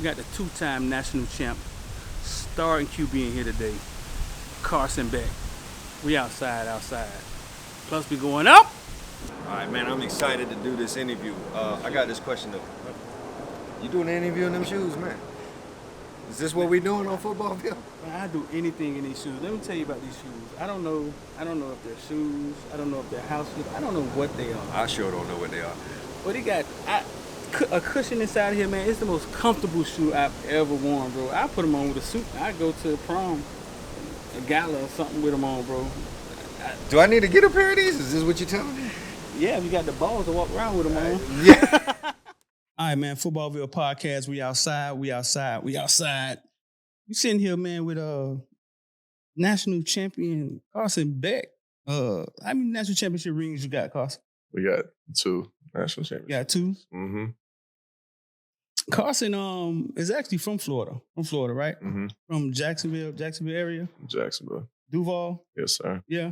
We got the two-time national champ, starting QB in here today, Carson Beck. We outside. Plus we going up. All right, man, I'm excited to do this interview. I got this question though. You doing an interview in them shoes, man? Is this what we doing on Footballville? Man, I do anything in these shoes. Let me tell you about these shoes. I don't know if they're shoes. I don't know if they're house shoes. I don't know what they are. I sure don't know what they are. But he got a cushion inside here, man. It's the most comfortable shoe I've ever worn, bro. I put them on with a suit. I go to a prom, a gala or something with them on, bro. Do I need to get a pair of these? Is this what you're telling me? Yeah, if you got the balls to walk around with them on. Yeah. All right, man. Footballville podcast. We outside. We sitting here, man, with national champion Carson Beck. How many national championship rings you got, Carson? We got 2 national championships. You got 2? Mm-hmm. Carson is actually from Florida. Right? Mm-hmm. From Jacksonville area? Jacksonville. Duval? Yes, sir. Yeah.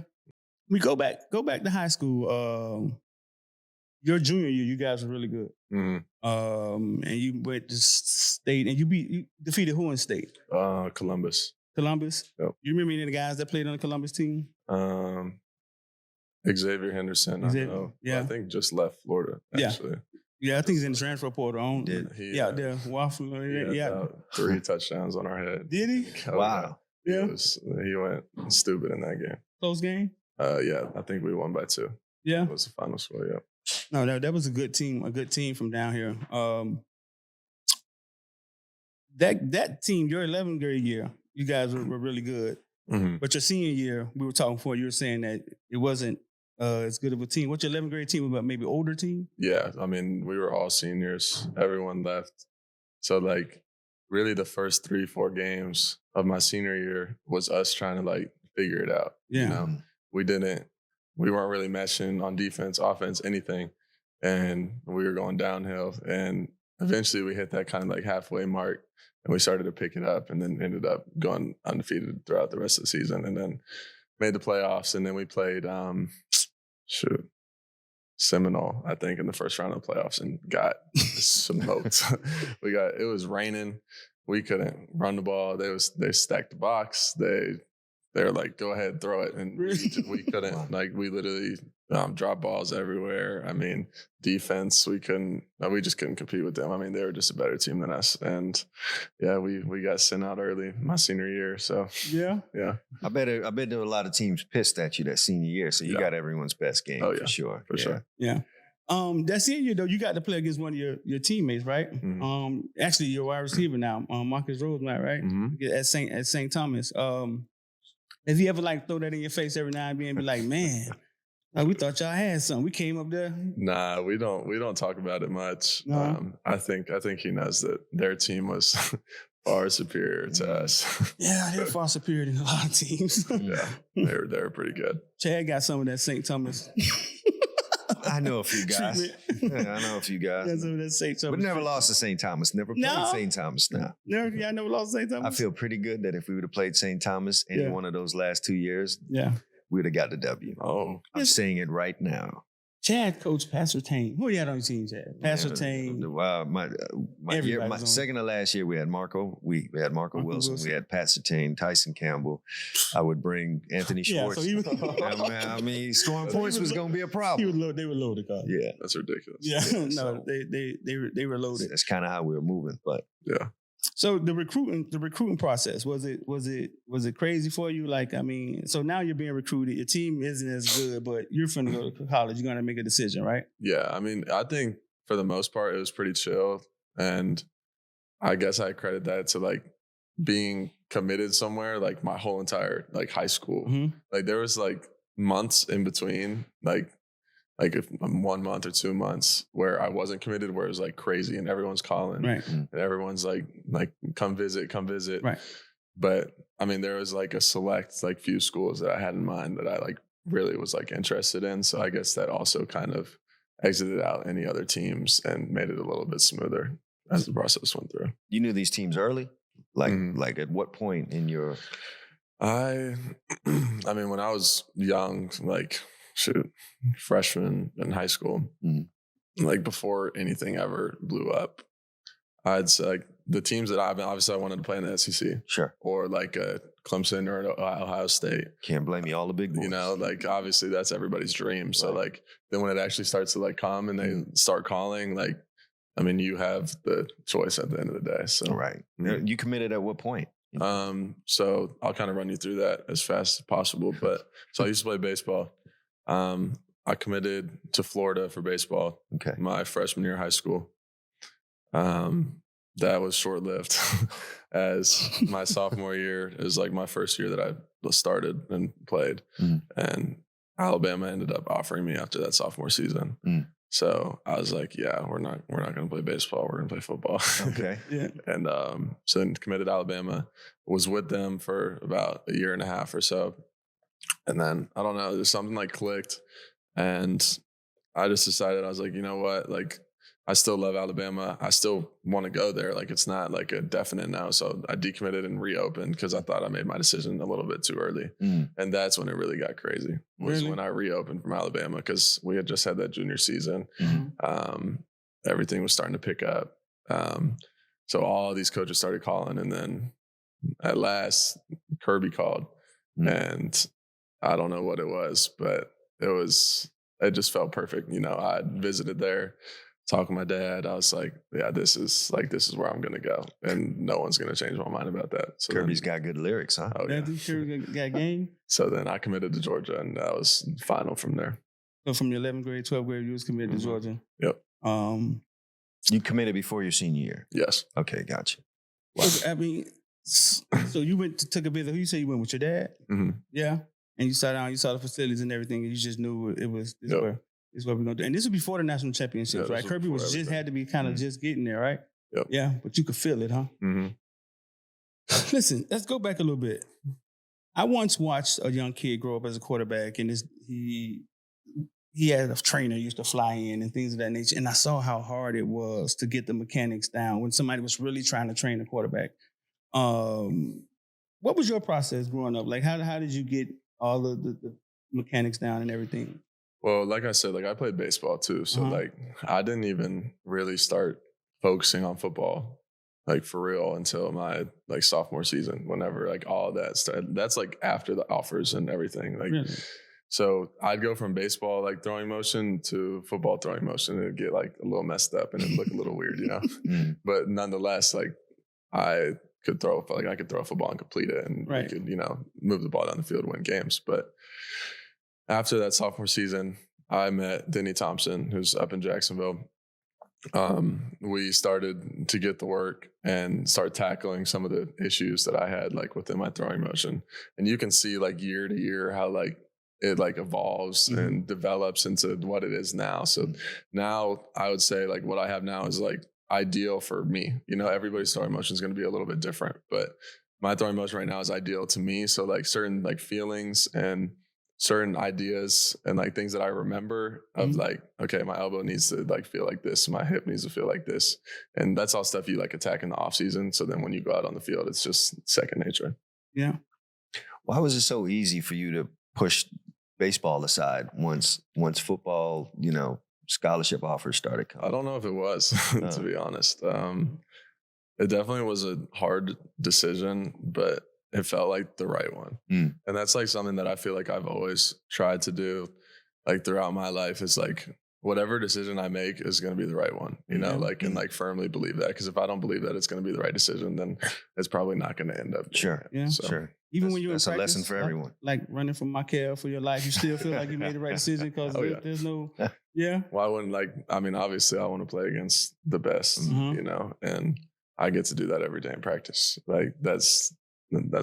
We go back to high school. Your junior year, you guys were really good. Mm-hmm. And you went to state, and you defeated who in state? Columbus. Columbus? Yep. You remember any of the guys that played on the Columbus team? Xavier Henderson, I know. Yeah. I think just left Florida, actually. Yeah, I think he's in the transfer portal. Did he? Yeah, there. Waffle. Yeah. 3 touchdowns on our head. Did he? Wow. Yeah. He went stupid in that game. Close game? Yeah, I think we won by 2. Yeah. That was the final score, yeah. No, that was a good team from down here. That team, your 11th grade year, you guys were really good. Mm-hmm. But your senior year, we were talking before, you were saying that it wasn't as good of a team. What's your 11th grade team about? Maybe older team? Yeah, I mean, we were all seniors. Everyone left. So, really the first 3-4 games of my senior year was us trying to, figure it out. Yeah. You know? We weren't really meshing on defense, offense, anything. And we were going downhill. And eventually we hit that kind of halfway mark. And we started to pick it up and then ended up going undefeated throughout the rest of the season. And then made the playoffs. And then we played, Seminole, I think, in the first round of the playoffs and got smoked. It was raining. We couldn't run the ball. They stacked the box. They were like, go ahead, throw it. And we couldn't. We literally dropped balls everywhere. I mean, defense, we just couldn't compete with them. I mean, they were just a better team than us. And yeah, we got sent out early my senior year. So yeah. I bet there were a lot of teams pissed at you that senior year. So you got everyone's best game for sure. For sure. Yeah. That senior year though, you got to play against one of your teammates, right? Mm-hmm. Actually, your wide receiver now, Marcus Rosemont, right? Mm-hmm. At St. Thomas. Have you ever throw that in your face every now and then and be like, man, we thought y'all had something. We came up there. Nah, we don't talk about it much. No. I think he knows that their team was far superior to us. Yeah, they're far superior than a lot of teams. Yeah, they were pretty good. Chad got some of that St. Thomas. I know a few guys. Yeah, I know a few guys. Got some of that St. Thomas. But never lost to St. Thomas. Never played St. Thomas now. Never lost to St. Thomas? I feel pretty good that if we would have played St. Thomas any one of those last 2 years, we would have got the W. Oh. I'm saying it right now. Chad coached Pastor Tane. Who you had on your team, Chad? Pastor Tane. My second to last year, we had Marco. We had Marco Wilson. We had Pastor Tane, Tyson Campbell. I would bring Anthony Schwartz. Yeah, so I mean, scoring points was going to be a problem. They were loaded, God. Yeah, that's ridiculous. Yeah, no, they were loaded. That's kind of how we were moving, but yeah. So the recruiting process, was it crazy for you? So now you're being recruited. Your team isn't as good, but you're finna go to college. You're gonna make a decision, right? Yeah, I mean, I think for the most part it was pretty chill, and I guess I credit that to being committed somewhere my whole entire high school. Mm-hmm. There was months in between if 1 month or 2 months where I wasn't committed, where it was crazy and everyone's calling, right? And everyone's like come visit, right? But I mean, there was a select few schools that I had in mind that I really was interested in. So I guess that also kind of exited out any other teams and made it a little bit smoother as the process went through. You knew these teams early, at what point in your? I mean, when I was young, freshman in high school, before anything ever blew up, I'd say the teams that obviously I wanted to play in the SEC. Sure. Or like Clemson or Ohio State. Can't blame you, all the big boys. You know, like obviously that's everybody's dream. So like then when it actually starts to like come and they start calling, like, I mean, you have the choice at the end of the day. So right. You committed at what point? So I'll kind of run you through that as fast as possible. But so I used to play baseball. I committed to Florida for baseball. Okay. My freshman year of high school. That was short-lived. As my sophomore year is like my first year that I started and played, and Alabama ended up offering me after that sophomore season. So I was like, yeah, we're not going to play baseball. We're going to play football. Okay. Yeah. And so then committed to Alabama. Was with them for about a year and a half or so, and then I don't know, there's something like clicked, and I just decided, I was like, you know what, like, I still love Alabama. I still want to go there. Like, it's not like a definite now. So I decommitted and reopened because I thought I made my decision a little bit too early. And that's when it really got crazy, was when I reopened from Alabama, because we had just had that junior season. Everything was starting to pick up. So all these coaches started calling. And then at last, Kirby called. And I don't know what it was, but it just felt perfect. You know, I visited there. Talking to my dad, I was like, yeah, this is where I'm going to go. And no one's going to change my mind about that. So Kirby's got good lyrics, huh? Oh, yeah. Sure got game. So then I committed to Georgia, and that was final from there. So from your 11th grade, 12th grade, you was committed to Georgia. Yep. You committed before your senior year? Yes. Okay, gotcha. Wow. I mean, so you took a visit. Who you say you went with, your dad? Yeah. And you sat down, you saw the facilities and everything, and you just knew it was this way. Is what we're gonna do, and this was before the national championships, right? Kirby was just had to be kind of just getting there, right? Yep. Yeah, but you could feel it, huh? Listen, let's go back a little bit. I once watched a young kid grow up as a quarterback, and he had a trainer used to fly in and things of that nature, and I saw how hard it was to get the mechanics down when somebody was really trying to train a quarterback. What was your process growing up? Like, how did you get all of the mechanics down and everything? Well, like I said, like I played baseball too. So like I didn't even really start focusing on football like for real until my like sophomore season, whenever like all that started. That's like after the offers and everything. Like So I'd go from baseball like throwing motion to football throwing motion, and it'd get like a little messed up and it'd look a little weird, you know. But nonetheless, like I could throw a football and complete it, and we could, you know, move the ball down the field, win games. But after that sophomore season, I met Denny Thompson, who's up in Jacksonville. We started to get the work and start tackling some of the issues that I had like within my throwing motion. And you can see like year to year how like it like evolves and develops into what it is now. So now I would say like what I have now is like ideal for me. You know, everybody's throwing motion is going to be a little bit different, but my throwing motion right now is ideal to me. So like certain like feelings and certain ideas and like things that I remember of like, okay, my elbow needs to like feel like this, my hip needs to feel like this. And that's all stuff you like attack in the off season. So then when you go out on the field, it's just second nature. Yeah. Why was it so easy for you to push baseball aside once football, you know, scholarship offers started coming? I don't know if it was, to be honest. It definitely was a hard decision, but it felt like the right one. And that's like something that I feel like I've always tried to do like throughout my life, is like whatever decision I make is going to be the right one, you know, like, and like firmly believe that. Because if I don't believe that it's going to be the right decision, then it's probably not going to end up. Sure. Even when you're that's in practice, a lesson for everyone. Like running from Michael for your life, you still feel like you made the right decision because there's no, Well, I wouldn't like, I mean, obviously I want to play against the best, you know, and I get to do that every day in practice. Like that's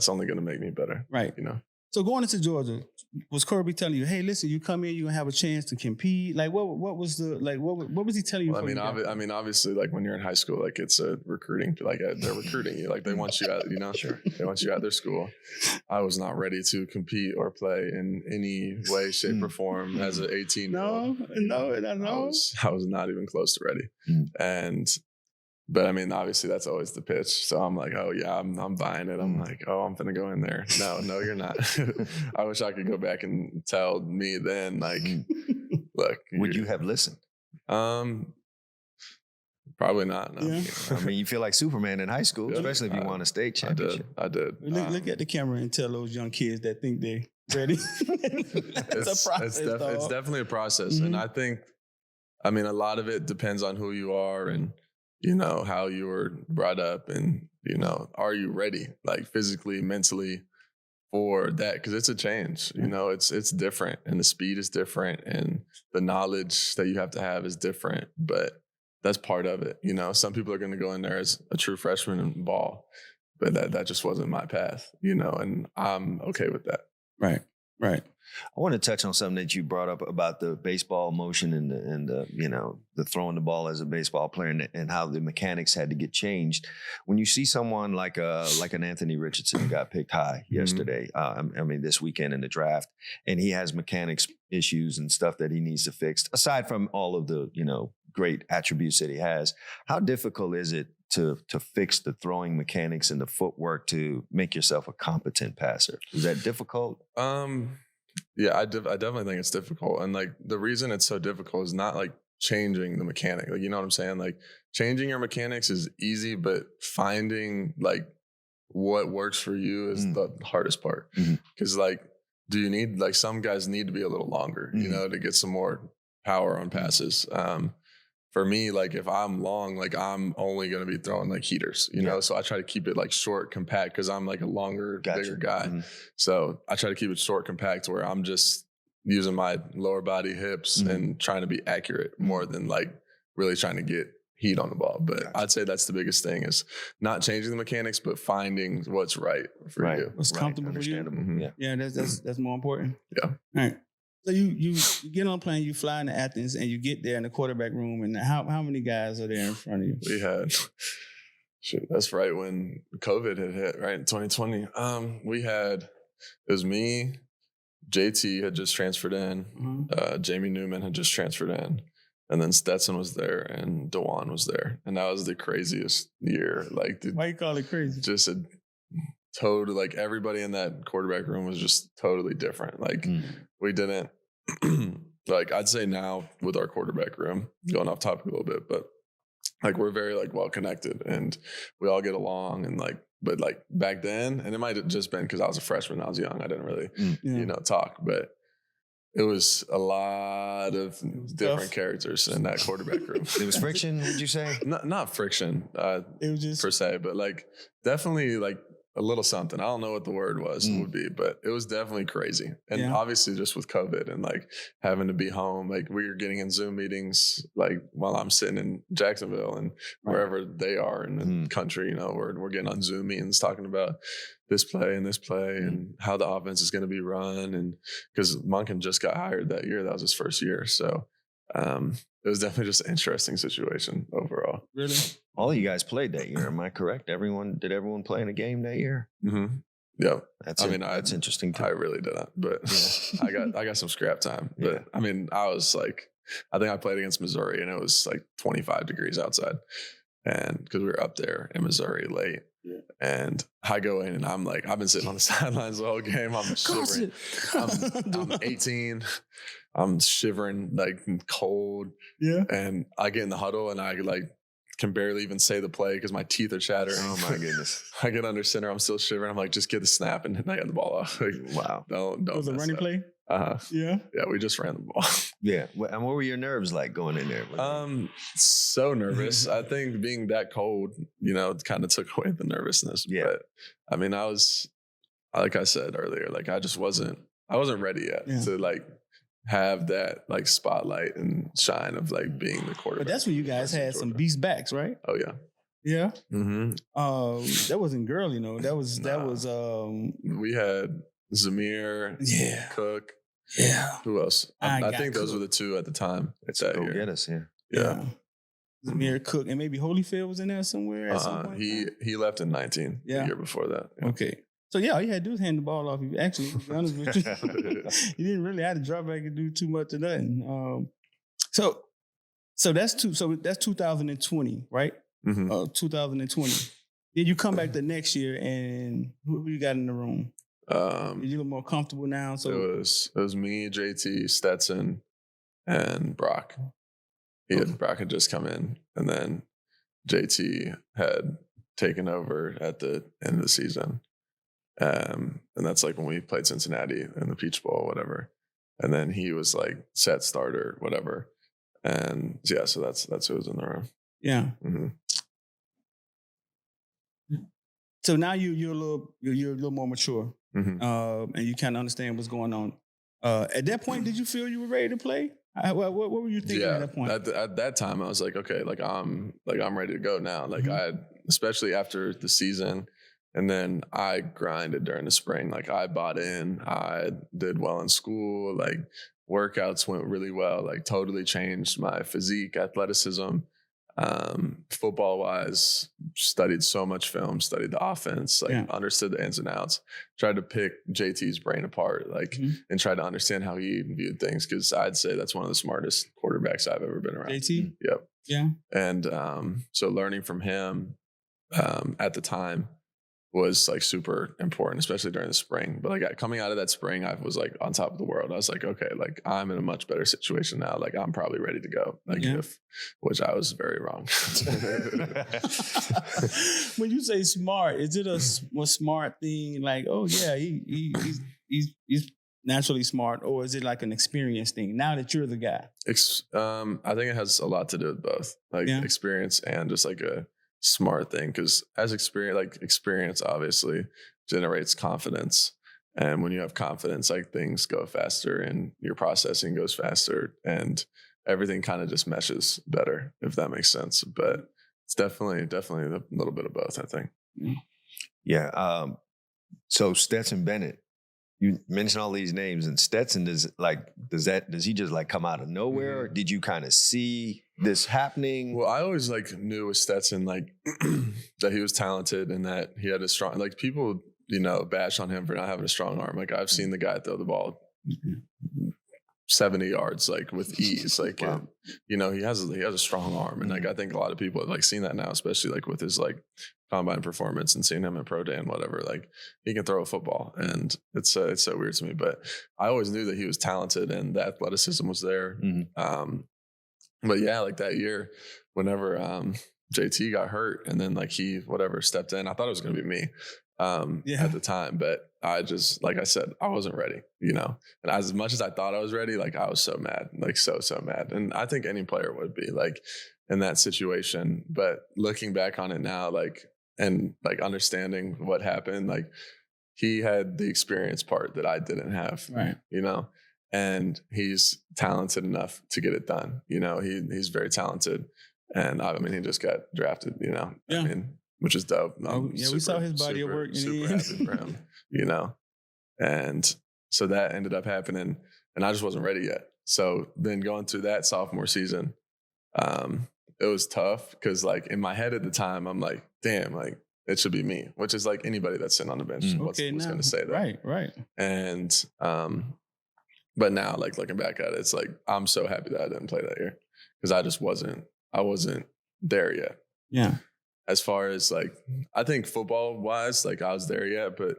only going to make me better. Right. You know? So going into Georgia, was Kirby telling you, hey, listen, you come in, you're going to have a chance to compete? Like what was the, like, what was he telling you? Well, I mean, obviously like when you're in high school, like it's a recruiting, like they're recruiting you, like they want you out, you know, they want you out their school. I was not ready to compete or play in any way, shape or form as an 18-year-old. No. I was not even close to ready. But I mean, obviously that's always the pitch. So I'm like, oh yeah, I'm buying it. I'm like, oh, I'm going to go in there. No, you're not. I wish I could go back and tell me then, like, look. Would you have listened? Probably not. No. Yeah. I mean, you feel like Superman in high school, Yeah. especially if you won a state championship. I did. Look at the camera and tell those young kids that think they ready. It's a process. It's definitely a process. Mhm. And I think, I mean, a lot of it depends on who you are and, you know, how you were brought up and, you know, are you ready, like physically, mentally for that? Because it's a change, you know, it's different and the speed is different and the knowledge that you have to have is different, but that's part of it. You know, some people are going to go in there as a true freshman and ball, but that just wasn't my path, you know, and I'm okay with that. Right. I want to touch on something that you brought up about the baseball motion and the you know, the throwing the ball as a baseball player and how the mechanics had to get changed. When you see someone like an Anthony Richardson who got picked high yesterday, I mean this weekend in the draft, and he has mechanics issues and stuff that he needs to fix. Aside from all of the, you know, great attributes that he has, how difficult is it to fix the throwing mechanics and the footwork to make yourself a competent passer? Is that difficult? Yeah, I definitely think it's difficult. And like the reason it's so difficult is not like changing the mechanic. Like, you know what I'm saying? Like changing your mechanics is easy, but finding like what works for you is the hardest part. Because like, do you need, like some guys need to be a little longer, you know, to get some more power on passes. For me, like if I'm long, like I'm only going to be throwing like heaters, you know? So I try to keep it like short, compact, because I'm like a longer, bigger guy. So I try to keep it short, compact, where I'm just using my lower body hips and trying to be accurate more than like really trying to get heat on the ball. But I'd say that's the biggest thing is not changing the mechanics, but finding what's right for you. What's comfortable for you. Yeah, that's more important. Yeah. All right. So you get on a plane, you fly into Athens, and you get there in the quarterback room. And how many guys are there in front of you? We had, that's right when COVID had hit, right in 2020. It was me, JT had just transferred in, Jamie Newman had just transferred in, and then Stetson was there, and DeJuan was there, and that was the craziest year. Like, why you call it crazy? Just a total, like everybody in that quarterback room was just totally different. Like we didn't. Like I'd say now with our quarterback room, going off topic a little bit, but like we're very like well connected and we all get along and like, but like back then, and it might have just been because I was a freshman, I was young, I didn't really, you know, talk, but it was a lot of different characters in that quarterback room. It was friction, would you say? Not friction, it was just per se, but like definitely like a little something. I don't know what the word would be, but it was definitely crazy. And obviously just with COVID and like having to be home, like we were getting in Zoom meetings, like while I'm sitting in Jacksonville and wherever they are in the country, you know, we're getting on Zoom meetings talking about this play and how the offense is going to be run. And because Monken just got hired that year, that was his first year. So it was definitely just an interesting situation overall. Really? All of you guys played that year, am I correct? Did everyone play in a game that year? Yeah. That's interesting too. I really didn't, but I got some scrap time. But I mean, I think I played against Missouri and it was like 25 degrees outside. And because we were up there in Missouri late. And I go in and I'm like, I've been sitting on the sidelines the whole game. I'm shivering. I'm 18. I'm shivering, like cold. Yeah. And I get in the huddle and I like can barely even say the play because my teeth are chattering. Oh my goodness. I get under center. I'm still shivering. I'm like, just get the snap and I got the ball off. Like, wow. Don't. It was a running play? Yeah. Yeah. We just ran the ball. Yeah. And what were your nerves like going in there? So nervous. I think being that cold, you know, kind of took away the nervousness. Yeah. But I mean, like I said earlier, like I wasn't ready yet to like have that like spotlight and shine of like being the quarterback. But that's when you guys had some beast backs, right? Oh yeah. Yeah. That wasn't girl, you know. That was we had Zamir, Cook. Yeah. Who else? I think those were the two at the time. It's that year. Get us, Yeah. Zamir, Cook, and maybe Holyfield was in there somewhere at some point. He left in 19 the year before that. Yeah. Okay. So yeah, all you had to do was hand the ball off. Actually, to be honest with you, you didn't really have to drop back and do too much of nothing. So that's 2020, right? 2020. Then you come back the next year, and who you got in the room? You a little more comfortable now. So it was me, JT, Stetson, and Brock. Brock had just come in, and then JT had taken over at the end of the season. And that's like when we played Cincinnati in the Peach Bowl, whatever. And then he was like set starter, whatever. And yeah, so that's who was in the room. Yeah. Mm-hmm. So now you're a little more mature, Mm-hmm. and you kind of understand what's going on. At that point, did you feel you were ready to play? What were you thinking at that point? At that time, I was like, okay, I'm ready to go now. Like Mm-hmm. especially after the season, and then I grinded during the spring. Like I bought in, I did well in school. Like workouts went really well. Like totally changed my physique, athleticism. Football wise, studied so much film, studied the offense, like understood the ins and outs, tried to pick JT's brain apart, like, and tried to understand how he viewed things. Cause I'd say that's one of the smartest quarterbacks I've ever been around. JT? Yep. Yeah. And, so learning from him, at the time was like super important, especially during the spring. But like coming out of that spring, I was like on top of the world. I was like, okay, like I'm in a much better situation now. Like I'm probably ready to go. Like which I was very wrong. When you say smart, is it a smart thing? Like, oh yeah, he's naturally smart, or is it like an experience thing? Now that you're the guy, I think it has a lot to do with both, like experience and just like a smart thing, because as experience obviously generates confidence, and when you have confidence, like things go faster and your processing goes faster and everything kind of just meshes better, if that makes sense. But it's definitely a little bit of both, I think. So Stetson Bennett, you mentioned all these names, and Stetson does he just like come out of nowhere? Or did you kind of see this happening? Well, I always like knew with Stetson, like that he was talented and that he had a strong, like people, bash on him for not having a strong arm. Like I've seen the guy throw the ball 70 yards, like with ease. Like, wow. He has a strong arm. And like, I think a lot of people have like seen that now, especially like with his like combine performance and seeing him in pro day and whatever, like he can throw a football, and it's so weird to me, but I always knew that he was talented and the athleticism was there. But yeah, like that year, whenever JT got hurt and then like he stepped in, I thought it was going to be me at the time, but I just, like I said, I wasn't ready, and as much as I thought I was ready, like I was so mad, like so mad. And I think any player would be like in that situation, but looking back on it now, like, and like understanding what happened, like he had the experience part that I didn't have, right? And he's talented enough to get it done. He's very talented, and I mean he just got drafted. I mean, which is dope. We saw his body of work. Super happy for him. And so that ended up happening, and I just wasn't ready yet. So then going through that sophomore season, it was tough because like in my head at the time, I'm like, damn, like it should be me, which is like anybody that's sitting on the bench. What's going to say that? Right. And, but now like looking back at it, it's like, I'm so happy that I didn't play that year because I wasn't there yet. Yeah. As far as like, I think football wise, like I was there yet, but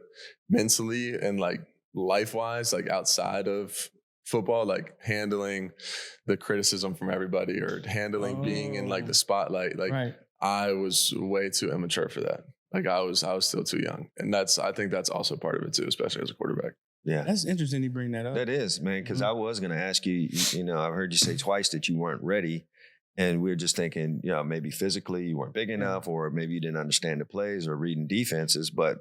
mentally and like life wise, like outside of football, like handling the criticism from everybody or handling being in like the spotlight, like I was way too immature for that. Like I was still too young. And I think that's also part of it too, especially as a quarterback. Yeah. That's interesting you bring that up. That is, man, because I was going to ask you, I've heard you say twice that you weren't ready. And we were just thinking, maybe physically you weren't big enough, or maybe you didn't understand the plays or reading defenses. But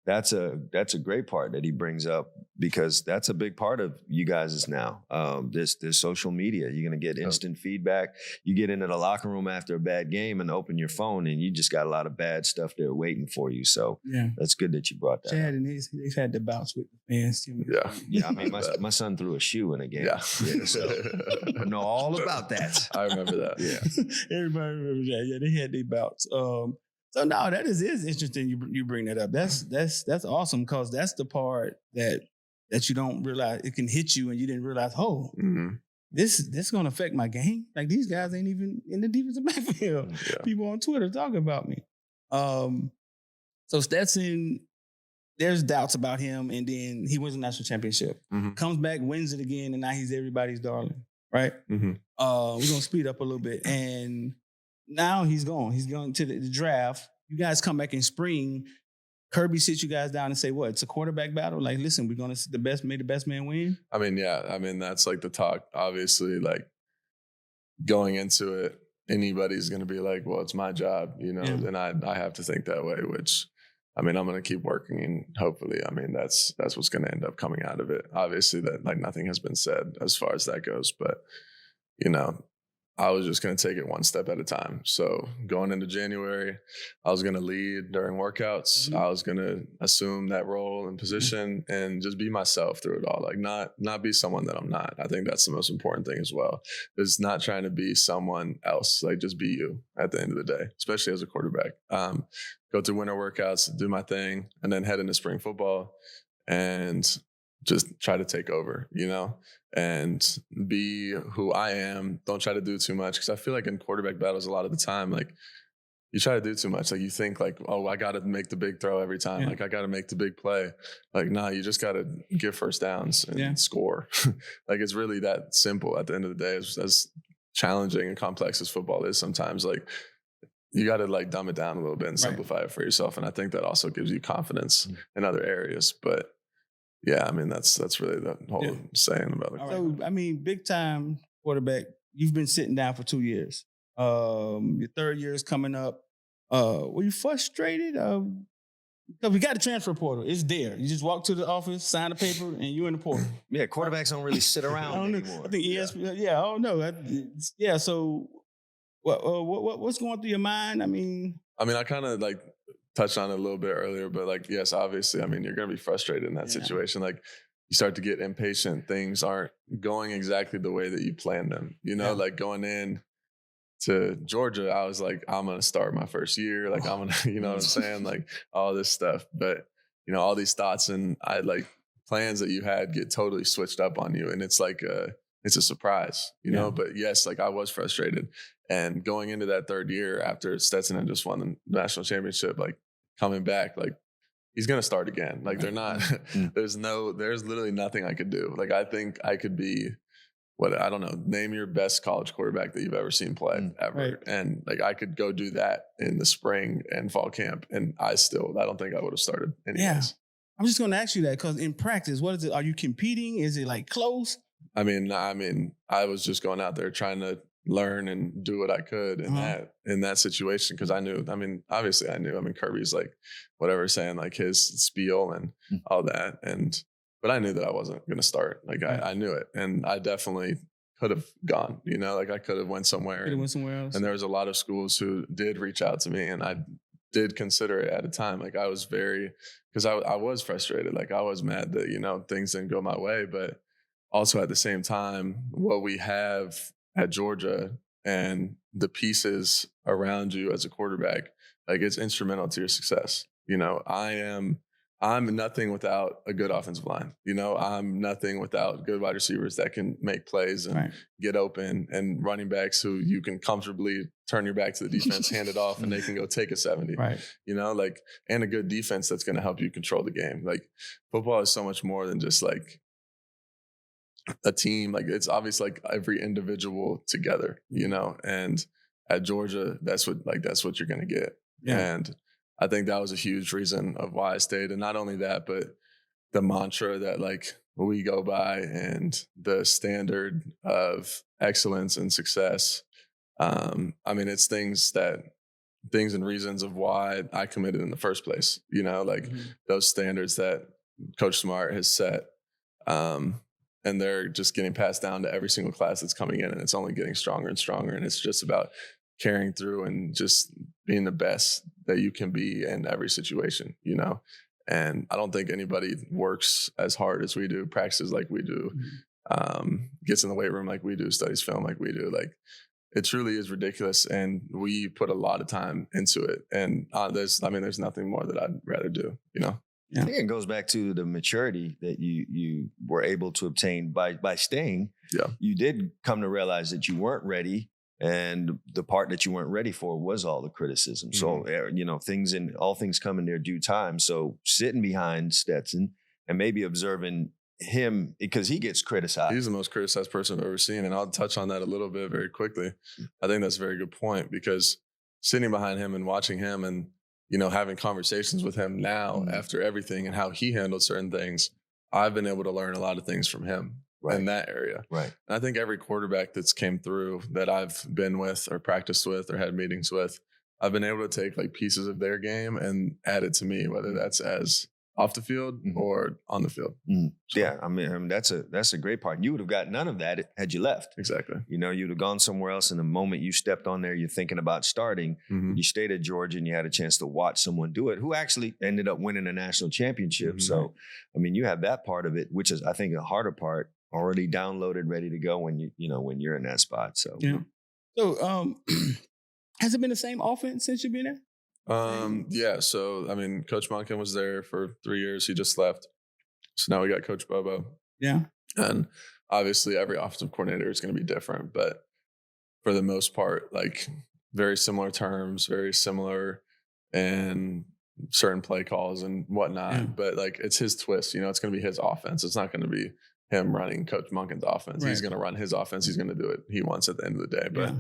that's a great part that he brings up, because that's a big part of you guys now. This social media, you're going to get instant feedback. You get into the locker room after a bad game and open your phone, and you just got a lot of bad stuff there waiting for you. So that's good that you brought that Chad up. and he's had the bouts with the fans. Yeah. I mean, my son threw a shoe in a game. So I know all about that. I remember that. Yeah. Everybody remembers that. Yeah, they had their bouts. So no, that is interesting. You bring that up. That's awesome, because that's the part that you don't realize. It can hit you and you didn't realize. Oh, this is going to affect my game. Like these guys ain't even in the defensive backfield. Yeah. People on Twitter talking about me. So Stetson, there's doubts about him, and then he wins the national championship. Comes back, wins it again, and now he's everybody's darling. Right. We're gonna speed up a little bit and. now he's gone. He's going to the draft. You guys come back in spring. Kirby sits you guys down and say, what? It's a quarterback battle? Like, listen, we're going to make the best man win? I mean, yeah. I mean, that's like the talk. Obviously, like going into it, anybody's going to be like, well, it's my job, you know, and I have to think that way, which, I mean, I'm going to keep working and hopefully, I mean, that's what's going to end up coming out of it. Obviously that like nothing has been said as far as that goes, but you know, I was just going to take it one step at a time. So going into January, I was going to lead during workouts. I was going to assume that role and position and just be myself through it all. Like not be someone that I'm not. I think that's the most important thing as well. Is not trying to be someone else. Like just be you at the end of the day, especially as a quarterback. Go through winter workouts, do my thing, and then head into spring football and just try to take over, you know, and be who I am. Don't try to do too much. Cause I feel like in quarterback battles, a lot of the time, like you try to do too much. Like you think like, oh, I got to make the big throw every time. Like I got to make the big play. Like, nah, you just got to get first downs and score. Like it's really that simple at the end of the day, as challenging and complex as football is sometimes. Like you got to like dumb it down a little bit and simplify it for yourself. And I think that also gives you confidence in other areas. But yeah, I mean, that's really the whole saying about it. So, I mean, big time quarterback, you've been sitting down for 2 years. Your third year is coming up. Were you frustrated? Because we got the transfer portal. It's there. You just walk to the office, sign the paper, and you're in the portal. Yeah, quarterbacks don't really sit around anymore. I think ESPN, I don't know. So what's going through your mind? I mean, I kind of like touched on it a little bit earlier, but like, yes, obviously, I mean, you're going to be frustrated in that situation. Like you start to get impatient. Things aren't going exactly the way that you planned them, you know, like going in to Georgia, I was like, I'm going to start my first year. Like I'm going to, you know what I'm saying? Like all this stuff, but you know, all these thoughts and plans that you had get totally switched up on you. And it's like, it's a surprise, you know, but yes, like I was frustrated. And going into that third year after Stetson had just won the national championship, like coming back, like he's going to start again. Like they're not, there's literally nothing I could do. Like I think I could be I don't know, name your best college quarterback that you've ever seen play ever. Right. And like I could go do that in the spring and fall camp. And I don't think I would have started anyways. Yeah. I'm just going to ask you that because in practice, what is it? Are you competing? Is it like close? I mean, I was just going out there trying to learn and do what I could in that situation because I knew. I mean, obviously I knew. I mean, Kirby's like whatever saying like his spiel and all that, but I knew that I wasn't going to start. Like I knew it, and I definitely could have gone. You know, like I could have went somewhere. Went somewhere else. And there was a lot of schools who did reach out to me, and I did consider it at a time. Like I was because I was frustrated. Like I was mad that things didn't go my way, but also at the same time, what we have at Georgia and the pieces around you as a quarterback, like it's instrumental to your success. You know, I'm nothing without a good offensive line. You know, I'm nothing without good wide receivers that can make plays and get open, and running backs who you can comfortably turn your back to the defense, hand it off, and they can go take a 70. Right. You know, like, and a good defense that's going to help you control the game. Like football is so much more than just like a team. Like it's obvious, like every individual together, you know, and at Georgia, that's what you're going to get. Yeah. And I think that was a huge reason of why I stayed. And not only that, but the mantra that like we go by and the standard of excellence and success. I mean, it's things and reasons of why I committed in the first place, you know, like those standards that Coach Smart has set. And they're just getting passed down to every single class that's coming in, and it's only getting stronger and stronger. And it's just about carrying through and just being the best that you can be in every situation, you know? And I don't think anybody works as hard as we do, practices like we do, gets in the weight room like we do, studies film like we do. Like it truly is ridiculous. And we put a lot of time into it. And there's nothing more that I'd rather do, you know? Yeah. I think it goes back to the maturity that you were able to obtain by staying. Yeah. You did come to realize that you weren't ready, and the part that you weren't ready for was all the criticism. So, all things come in their due time. So sitting behind Stetson and maybe observing him, because he gets criticized. He's the most criticized person I've ever seen. And I'll touch on that a little bit very quickly. I think that's a very good point, because sitting behind him and watching him and, having conversations with him now after everything and how he handled certain things, I've been able to learn a lot of things from him in that area. Right. And I think every quarterback that's came through that I've been with or practiced with or had meetings with, I've been able to take like pieces of their game and add it to me, whether that's as off the field or on the field. So. Yeah, I mean that's a great part. You would have got none of that had you left. Exactly. You'd have gone somewhere else, and the moment you stepped on there, you're thinking about starting. You stayed at Georgia, and you had a chance to watch someone do it, who actually ended up winning a national championship. So, I mean, you have that part of it, which is, I think, a harder part, already downloaded, ready to go when when you're in that spot. So, So, has it been the same offense since you've been there? Yeah. So, I mean, Coach Monken was there for 3 years. He just left. So now we got Coach Bobo. Yeah. And obviously every offensive coordinator is going to be different, but for the most part, like very similar terms, very similar in certain play calls and whatnot. Yeah. But like, it's his twist, it's going to be his offense. It's not going to be him running Coach Monken's offense. Right. He's going to run his offense. He's going to do it he wants at the end of the day. But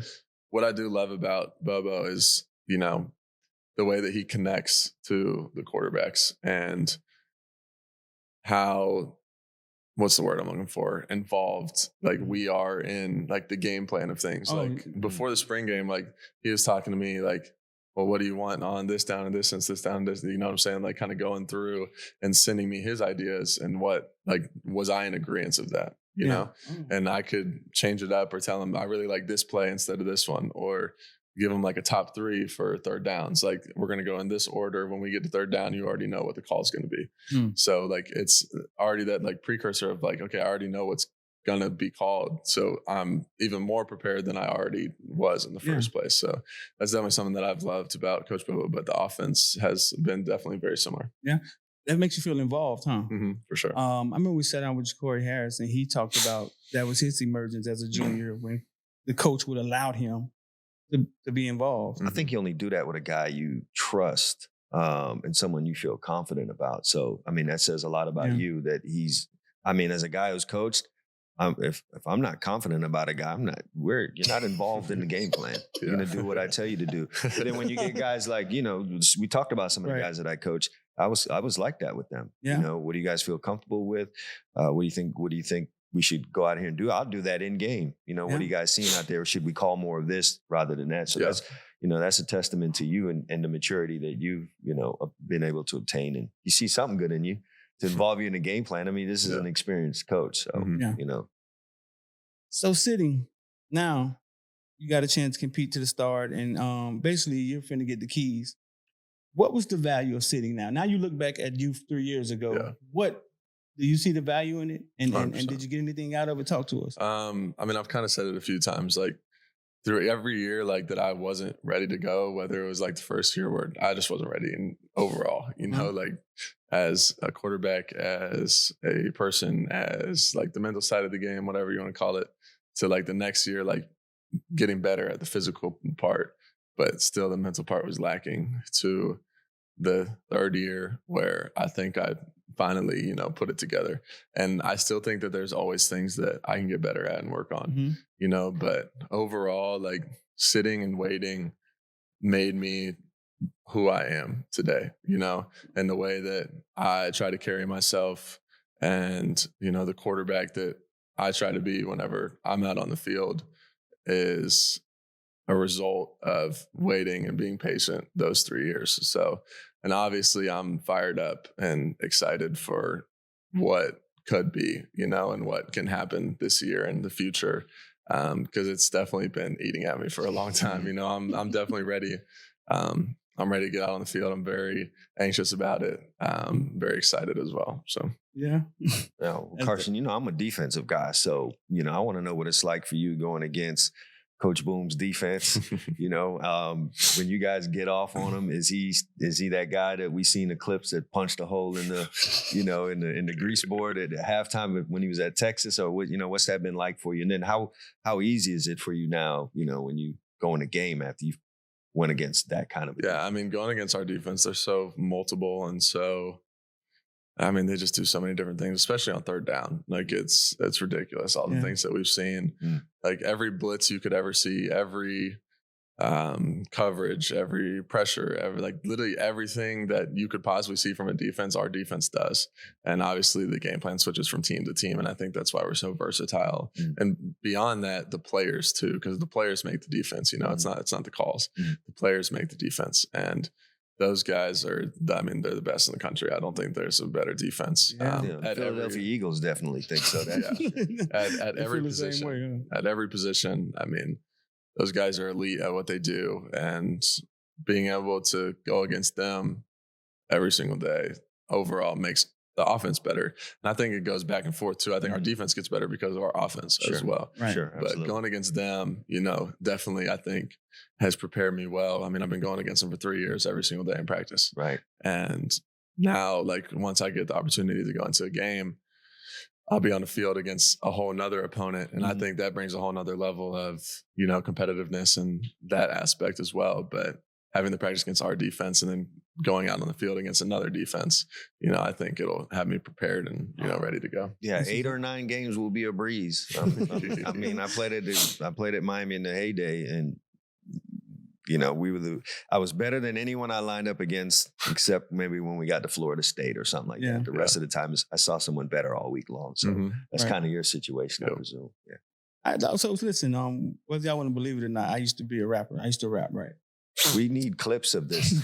what I do love about Bobo is, the way that he connects to the quarterbacks and how, what's the word I'm looking for? Involved, like we are in like the game plan of things. Before the spring game, like he was talking to me like, well, what do you want on this down and this and this down and this? You know what I'm saying? Like kind of going through and sending me his ideas and what, like, was I in agreement of that? You know, and I could change it up or tell him I really like this play instead of this one, or give them like a top 3 for third downs. Like we're going to go in this order. When we get to third down, you already know what the call is going to be. So like, it's already that like precursor of like, okay, I already know what's going to be called. So I'm even more prepared than I already was in the first place. So that's definitely something that I've loved about Coach Bobo, but the offense has been definitely very similar. Yeah. That makes you feel involved, huh? For sure. I remember we sat down with Corey Harris and he talked about that was his emergence as a junior when the coach would allow him to be involved. I think you only do that with a guy you trust and someone you feel confident about. So, I mean, that says a lot about you that as a guy who's coached, if I'm not confident about a guy, you're not involved in the game plan. You're going to do what I tell you to do. But then when you get guys like, we talked about some of the guys that I coach, I was like that with them. Yeah. What do you guys feel comfortable with? What do you think we should go out here and do? I'll do that in game. What are you guys seeing out there? Should we call more of this rather than that? So that's a testament to you and the maturity that you've, been able to obtain. And you see something good in you to involve you in the game plan. I mean, this is an experienced coach. So, So sitting now, you got a chance to compete to the start and basically you're finna get the keys. What was the value of sitting now? Now you look back at you 3 years ago. What do you see the value in it? And did you get anything out of it? Talk to us. I've kind of said it a few times, like through every year, like that I wasn't ready to go, whether it was like the first year where I just wasn't ready. And overall, like as a quarterback, as a person, as like the mental side of the game, whatever you want to call it, to like the next year, like getting better at the physical part, but still the mental part was lacking, to the third year where I think I finally, put it together. And I still think that there's always things that I can get better at and work on, but overall, like sitting and waiting made me who I am today, and the way that I try to carry myself and, the quarterback that I try to be whenever I'm out on the field is a result of waiting and being patient those 3 years. So, and obviously I'm fired up and excited for what could be, and what can happen this year and the future. Cause it's definitely been eating at me for a long time. I'm definitely ready. I'm ready to get out on the field. I'm very anxious about it. Very excited as well. So, Carson, I'm a defensive guy. So, I want to know what it's like for you going against Coach Boom's defense. When you guys get off on him, is he that guy that we seen the clips that punched a hole in the, in the grease board at halftime when he was at Texas, or what, what's that been like for you? And then how easy is it for you now, when you go in a game after you went against that kind of? Yeah. I mean, going against our defense, they're so multiple and so, I mean, they just do so many different things, especially on third down. Like it's ridiculous. All the things that we've seen, like every blitz you could ever see, every coverage, every pressure, like literally everything that you could possibly see from a defense, our defense does. And obviously the game plan switches from team to team. And I think that's why we're so versatile. And beyond that, the players too, because the players make the defense, it's not the calls. The players make the defense. And those guys are, I mean, they're the best in the country. I don't think there's a better defense. At Philadelphia Eagles definitely think so. At every position, at every position, I mean, those guys are elite at what they do, and being able to go against them every single day overall makes the offense better. And I think it goes back and forth too. I think our defense gets better because of our offense as well. Right. Sure, but going against them, definitely I think has prepared me well. I mean, I've been going against them for 3 years every single day in practice. Right. And now, like, once I get the opportunity to go into a game, I'll be on the field against a whole nother opponent. And I think that brings a whole nother level of, competitiveness and that aspect as well. But having the practice against our defense and then going out on the field against another defense, I think it'll have me prepared and, ready to go. Yeah, 8 or 9 games will be a breeze. I mean, I played at Miami in the heyday, and I was better than anyone I lined up against, except maybe when we got to Florida State or something like that. The rest of the time, I saw someone better all week long. So that's kind of your situation, I presume. Yeah. So listen, whether y'all want to believe it or not, I used to be a rapper. I used to rap, right? We need clips of this.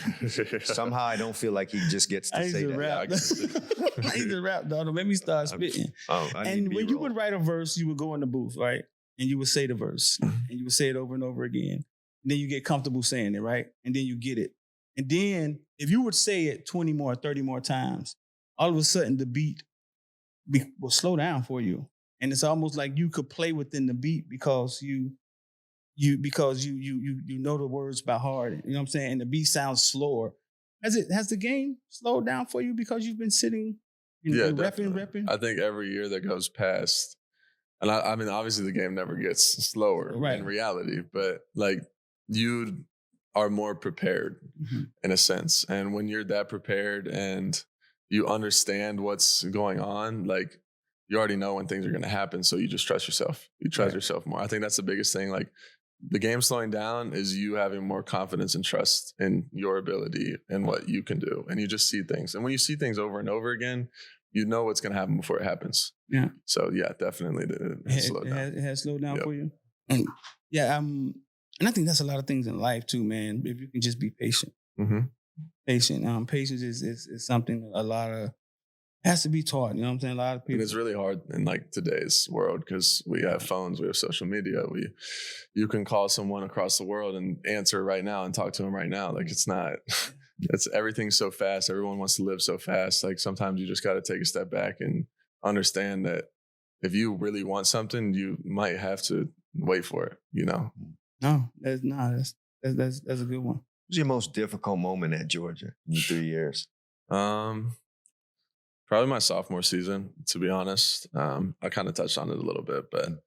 Somehow I don't feel like he just gets to say that. Rap. I used to rap, dog. Don't make me start spitting. And when you would write a verse, you would go in the booth, right? And you would say the verse. And you would say it over and over again. And then you get comfortable saying it, right? And then you get it. And then if you would say it 20 more, 30 more times, all of a sudden the beat will slow down for you. And it's almost like you could play within the beat because you know the words by heart. You know what I'm saying? And the beat sounds slower. Has the game slowed down for you because you've been sitting and repping? I think every year that goes past, and I mean, obviously the game never gets slower in reality, but like you are more prepared in a sense. And when you're that prepared and you understand what's going on, like you already know when things are going to happen. So you just trust yourself. You trust yourself more. I think that's the biggest thing. Like the game slowing down is you having more confidence and trust in your ability and what you can do. And you just see things. And when you see things over and over again, you know what's going to happen before it happens. Yeah. So yeah, definitely it has slowed down. It has slowed down for you. And and I think that's a lot of things in life too, man. If you can just be patient. Patient. Patience is something a lot of has to be taught. You know what I'm saying? A lot of people. And it's really hard in like today's world because we have phones, we have social media. You can call someone across the world and answer right now and talk to them right now. Like it's everything's so fast. Everyone wants to live so fast. Like sometimes you just got to take a step back and understand that if you really want something, you might have to wait for it. No, that's a good one. What was your most difficult moment at Georgia in the 3 years? Probably my sophomore season, to be honest. I kind of touched on it a little bit, but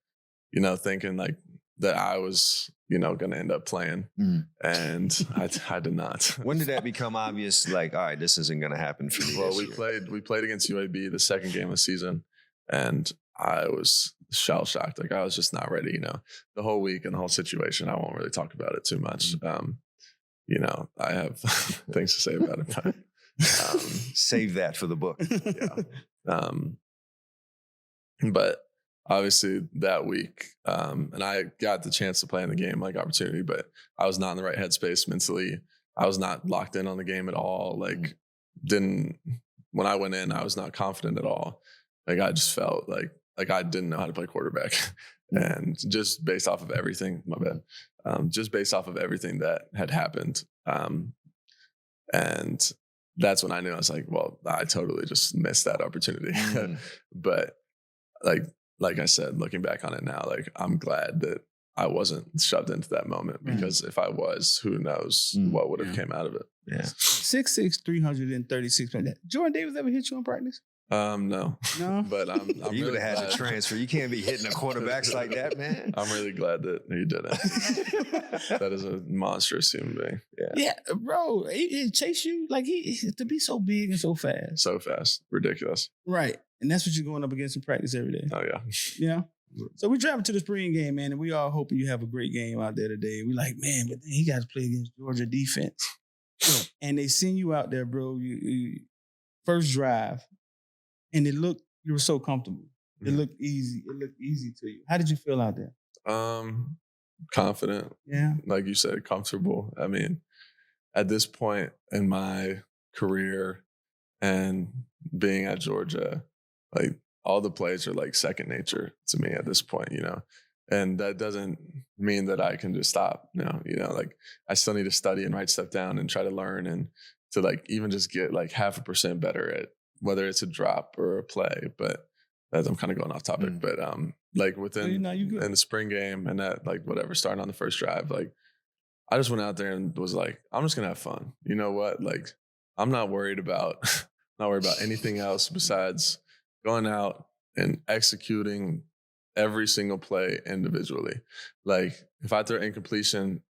thinking like that I was, going to end up playing, and I did not. When did that become obvious? Like, all right, this isn't going to happen for me. Well, we played against UAB the second game of the season, and I was shell shocked. Like I was just not ready. The whole week and the whole situation. I won't really talk about it too much. I have things to say about it. But, save that for the book. But obviously that week, and I got the chance to play in the game, like opportunity, but I was not in the right headspace mentally. I was not locked in on the game at all. Like when I went in, I was not confident at all. Like I just felt like I didn't know how to play quarterback. And just based off of everything, just based off of everything that had happened. And that's when I knew. I was like, well, I totally just missed that opportunity. But like I said, looking back on it now, like I'm glad that I wasn't shoved into that moment, because if I was, who knows what would have came out of it. Yeah. 6'6", 336 pounds. Jordan Davis ever hit you in practice? No. But I'm You would really have had glad. to transfer. You can't be hitting the quarterbacks like that, man. I'm really glad that he didn't. That is a monstrous human being. Yeah, bro. He chase you like he to be so big and so fast. So fast. Ridiculous. Right. And that's what you're going up against in practice every day. Oh, yeah. Yeah. So we're driving to the spring game, man, and we all hoping you have a great game out there today. We're like, man, but then he got to play against Georgia defense. And they send you out there, bro. You first drive, and you were so comfortable. It looked easy. It looked easy to you. How did you feel out there? Confident. Yeah. Like you said, comfortable. I mean, at this point in my career and being at Georgia, like all the plays are like second nature to me at this point, you know. And that doesn't mean that I can just stop. No, you know, like I still need to study and write stuff down and try to learn and to like even just get like 0.5% better at whether it's a drop or a play. But as I'm kind of going off topic, but like within in the spring game and that like whatever, starting on the first drive, like I just went out there and was like, I'm just gonna have fun. You know what? Like I'm not worried about anything else besides going out and executing every single play individually. Like if I throw incompletion,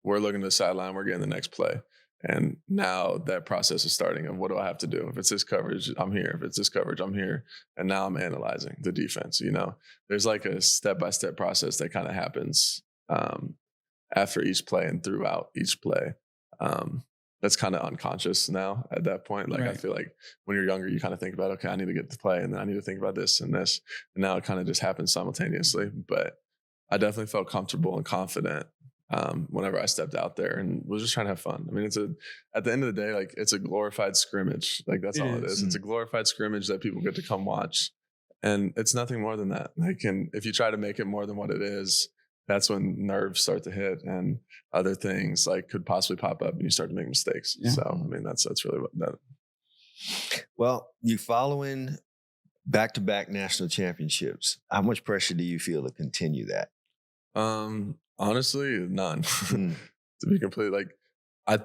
we're looking to the sideline, we're getting the next play. And now that process is starting of what do I have to do? If it's this coverage, I'm here. If it's this coverage, I'm here. And now I'm analyzing the defense, you know. There's like a step-by-step process that kind of happens after each play and throughout each play. That's kind of unconscious now at that point. Like I feel like when you're younger, you kind of think about, okay, I need to get to play and then I need to think about this and this. And now it kind of just happens simultaneously. But I definitely felt comfortable and confident whenever I stepped out there and was just trying to have fun. I mean, at the end of the day, like it's a glorified scrimmage. Like that's all it is. It's a glorified scrimmage that people get to come watch. And it's nothing more than that. Like, and if you try to make it more than what it is, that's when nerves start to hit and other things like could possibly pop up and you start to make mistakes. Yeah. So, I mean, that's really what that. Well, you following back-to-back national championships. How much pressure do you feel to continue that? Honestly, none. To be completely I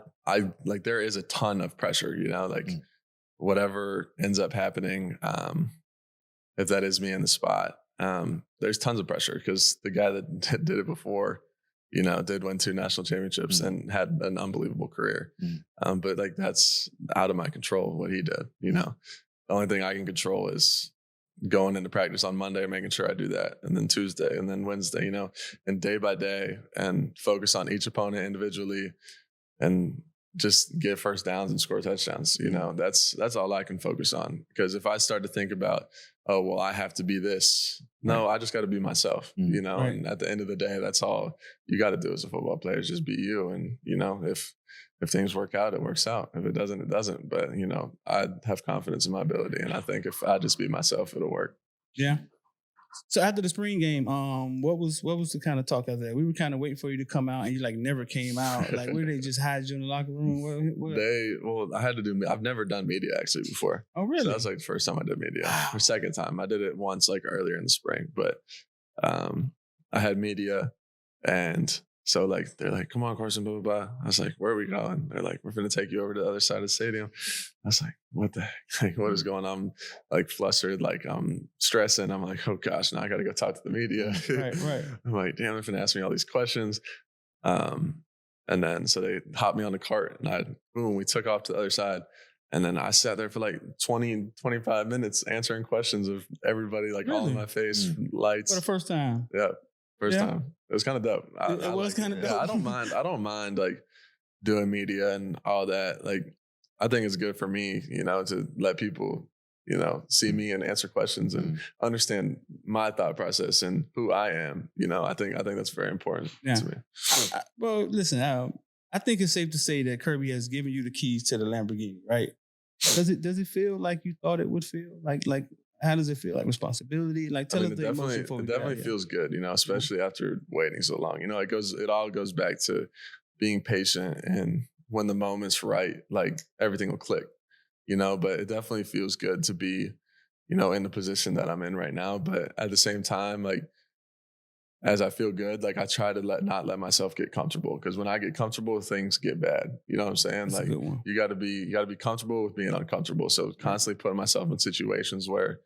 like there is a ton of pressure, you know, like whatever ends up happening, if that is me in the spot, there's tons of pressure because the guy that did it before, you know, did win 2 national championships and had an unbelievable career. But like that's out of my control what he did, you know. The only thing I can control is going into practice on Monday, making sure I do that. And then Tuesday and then Wednesday, you know, and day by day and focus on each opponent individually and just get first downs and score touchdowns. You know, that's all I can focus on. Because if I start to think about, oh, well, I have to be this. No, I just got to be myself, you know, and at the end of the day, that's all you got to do as a football player is just be you. And, you know, if things work out, it works out. If it doesn't, it doesn't. But, you know, I have confidence in my ability. And I think if I just be myself, it'll work. Yeah. So after the spring game, what was the kind of talk out there? We were kind of waiting for you to come out and you like never came out. Like, where they just hide you in the locker room? What? I had to do, I've never done media actually before. Oh, really? So that was like the first time I did media. Or second time. I did it once like earlier in the spring, but I had media and so like, they're like, come on, Carson, blah, blah, blah. I was like, where are we going? They're like, we're going to take you over to the other side of the stadium. I was like, what the heck? Like, what is going on? I'm like flustered, like I'm stressing. I'm like, oh gosh, now I got to go talk to the media. Right. I'm like, damn, they're going to ask me all these questions. And then, so they hopped me on the cart and we took off to the other side. And then I sat there for like 20, 25 minutes answering questions of everybody, like all in my face, lights. For the first time. Yeah. First time. It was kind of dope. It was kind of dope. Yeah, I don't mind like doing media and all that. Like, I think it's good for me, you know, to let people, you know, see me and answer questions and understand my thought process and who I am. You know, I think that's very important to me. Well, listen, I think it's safe to say that Kirby has given you the keys to the Lamborghini, right? Does it feel like you thought it would feel? Like how does it feel? Like responsibility? Like tell us the emotion before we get out. It definitely feels good, you know, especially after waiting so long. You know, it all goes back to being patient, and when the moment's right, like everything will click, you know. But it definitely feels good to be, you know, in the position that I'm in right now. But at the same time, like as I feel good, like I try to not let myself get comfortable, because when I get comfortable, things get bad. You know what I'm saying? That's like a good one. you got to be comfortable with being uncomfortable. So constantly putting myself in situations where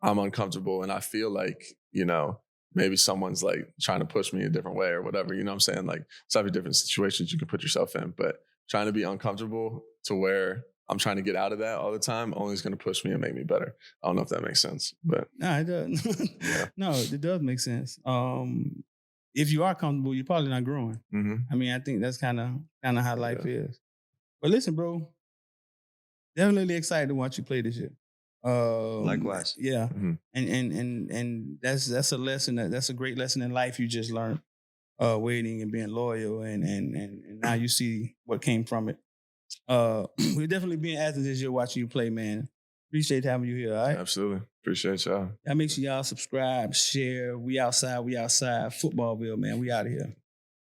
I'm uncomfortable and I feel like, you know, maybe someone's like trying to push me a different way or whatever. You know what I'm saying? Like it's every different situations you can put yourself in, but trying to be uncomfortable to where I'm trying to get out of that all the time only is going to push me and make me better. I don't know if that makes sense, but No, it does. Yeah. No, it does make sense. If you are comfortable, you're probably not growing. I mean, I think that's kind of how life is. But listen, bro, definitely excited to watch you play this year. Likewise. Yeah. And that's a lesson that's a great lesson in life you just learned. Waiting and being loyal and now you see what came from it. We're definitely being Athens this year watching you play, man. Appreciate having you here, all right? Absolutely. Appreciate y'all. Y'all make sure y'all subscribe, share. We outside. Footballville, man. We out of here.